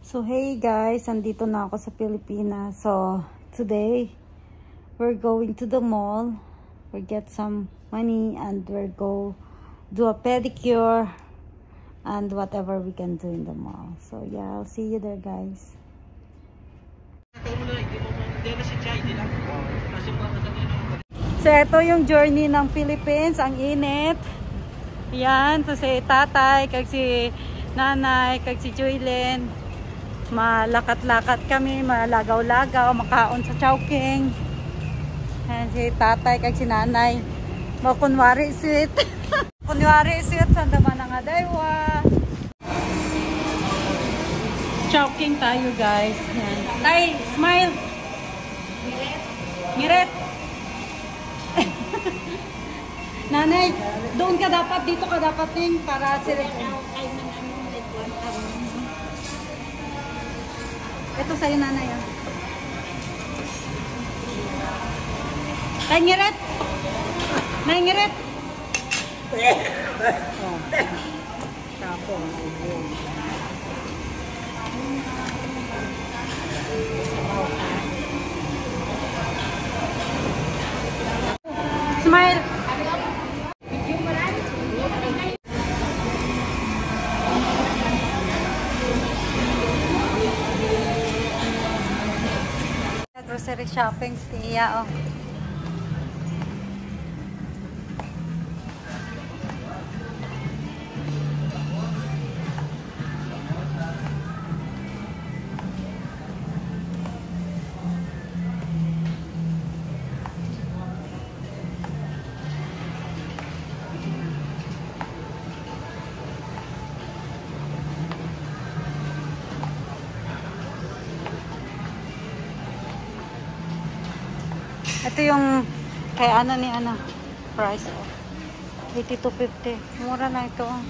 So hey guys, andito na ako sa Pilipinas. So today we're going to the mall. We get some money and we'll go do a pedicure and whatever we can do in the mall. So yeah, I'll see you there guys. So ito yung journey ng Philippines. Ang init. Yan, to si tatay, kag si nanay, kag si Joylyn. Malakat-lakat kami, malagaw-lagaw, makaon sa Chowking. Yan si tatay, kag si nanay. Makunwari sweet. Kunwari sweet, sanda man nga daywa. Chowking tayo guys. Yan. Tay, smile. Ngiret. Nanay, doon ka dapat, dito ka dapat din para sila. Ito sa'yo nanay. Tay, ngiret. Nay, ngiret. Oh. Tapos. Smile. Grocery shopping siya, oh. Ito yung kay ano ni ano price, oh. 82.50. Mura na ito, oh.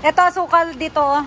Ito asukal dito, oh.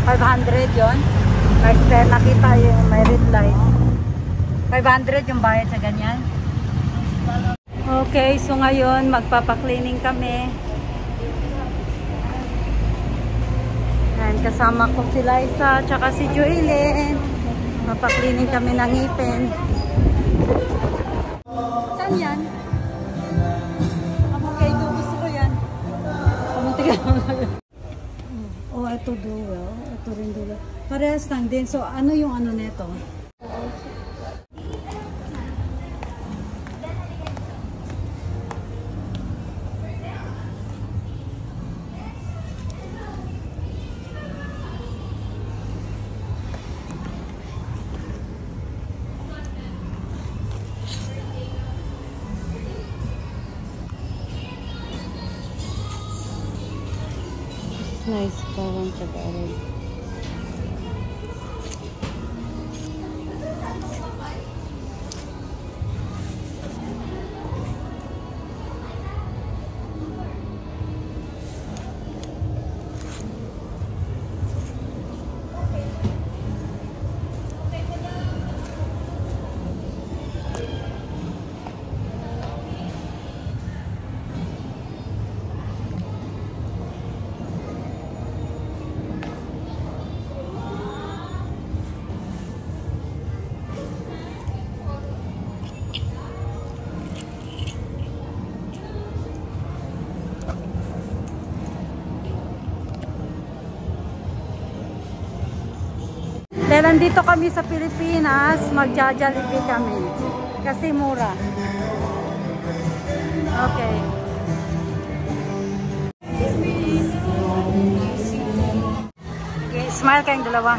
$500 yon. Like nakita yung may red light. 500 yung bayad sa ganyan. Okay, so ngayon magpapa-cleaning kami. And kasama ko si Liza tsaka si Joylyn. Magpa-cleaning kami ng ngipin. Saan yan? Okay, gusto ko yan. Kumutigan mo na. Oh, ito dulo. Ito rin dulo. Parehas lang din. So, ano yung ano neto? Nice, parang tagalog. Dahil nandito kami sa Pilipinas, magja-Jollibee kami. Kasi mura. Okay. Okay, smile kayong dalawa.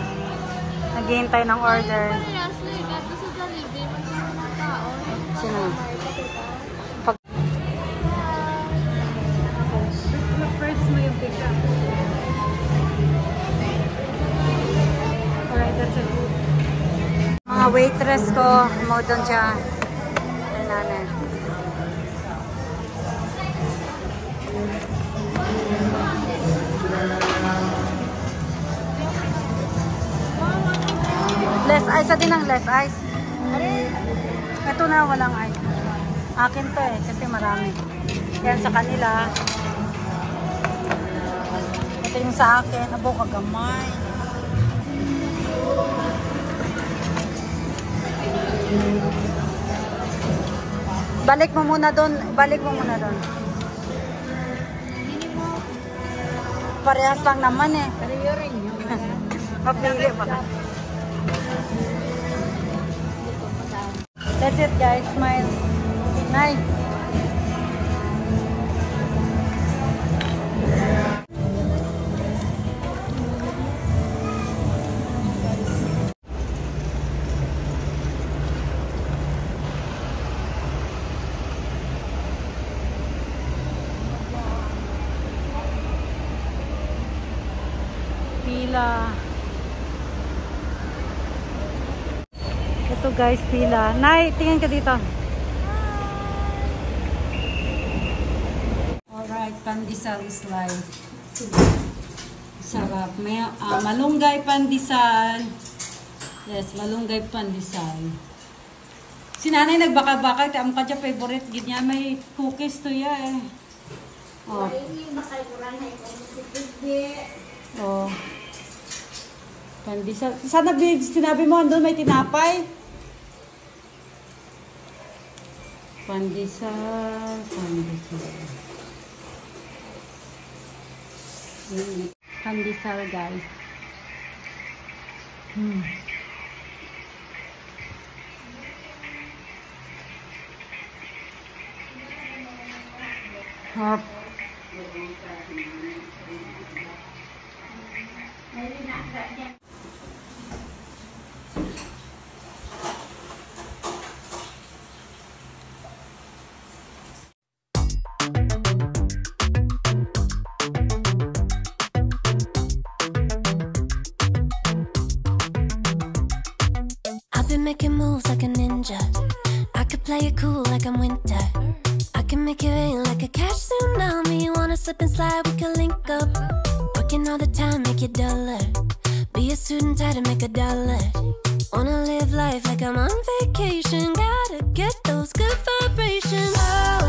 Naghihintay ng order. Sino? First mo yung picture. Alright, that's it. Mga waitress ko, mo doon siya. Ay, nanay. Less ice, din ang less ice. Ito na, walang ice. Akin to eh, kasi marami. Yan sa kanila. Ito yung sa akin. Abo, kagamay. Balik mo muna doon. Balik mo muna doon. Parehas lang naman eh. Pareho rin yun. Mapili pa ka. That's it guys. Smile. Nice. Pila. Ito guys, pila. Nay, tingin ka dito. Alright, pandesal slide. Sarap. May malunggay pandesal. Yes, malunggay pandesal. Si nanay nagbaka-baka. Ang kanya favorite. Ganyan, may cookies to ya eh. Oh. Oh. Pandesal. Sana sinabi mo andun may tinapay. Pandesal, pandesal. Pandesal guys. Hop. I've been making moves like a ninja. I could play it cool like I'm winter. I can make it rain like a cash tsunami. Wanna slip and slide, we can link up. Working all the time, make it duller. Be a student, try to make a dollar. Wanna live life like I'm on vacation. Gotta get those good vibrations. Oh,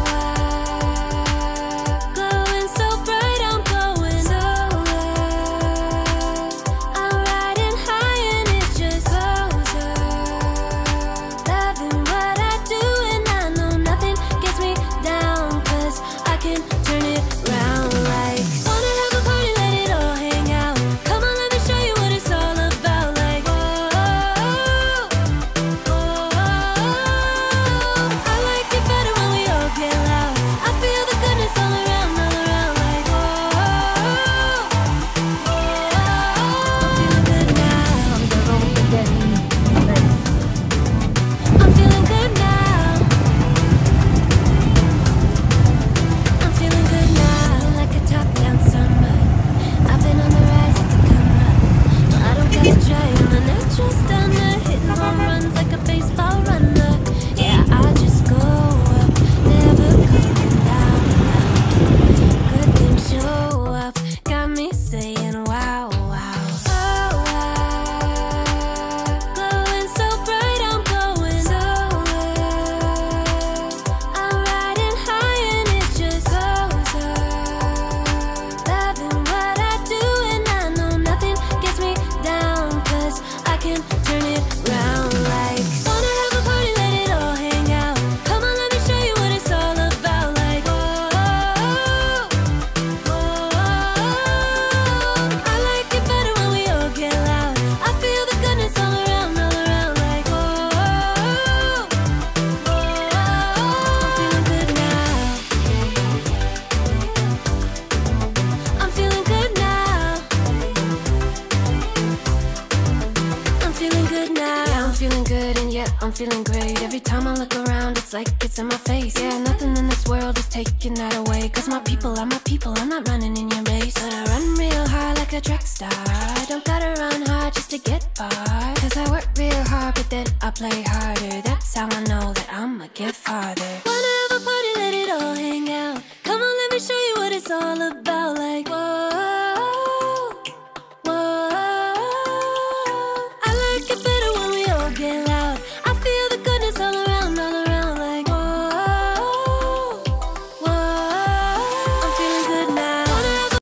glowing so bright, I'm glowing. So I'm riding high and it's just closer. Loving what I do and I know nothing gets me down. 'Cause I can turn it round like wanna have a party, let it all hang out. Come on, let me show you what it's all about. Like whoa, whoa, I like it better when we feeling great. Every time I look around, it's like it's in my face. Yeah, nothing in this world is taking that away. Cause my people are my people, I'm not running in your race. But I run real hard like a track star. I don't gotta run hard just to get far. Cause I work real hard, but then I play harder. That's how I know that I'ma get farther. Wanna have a party, let it all hang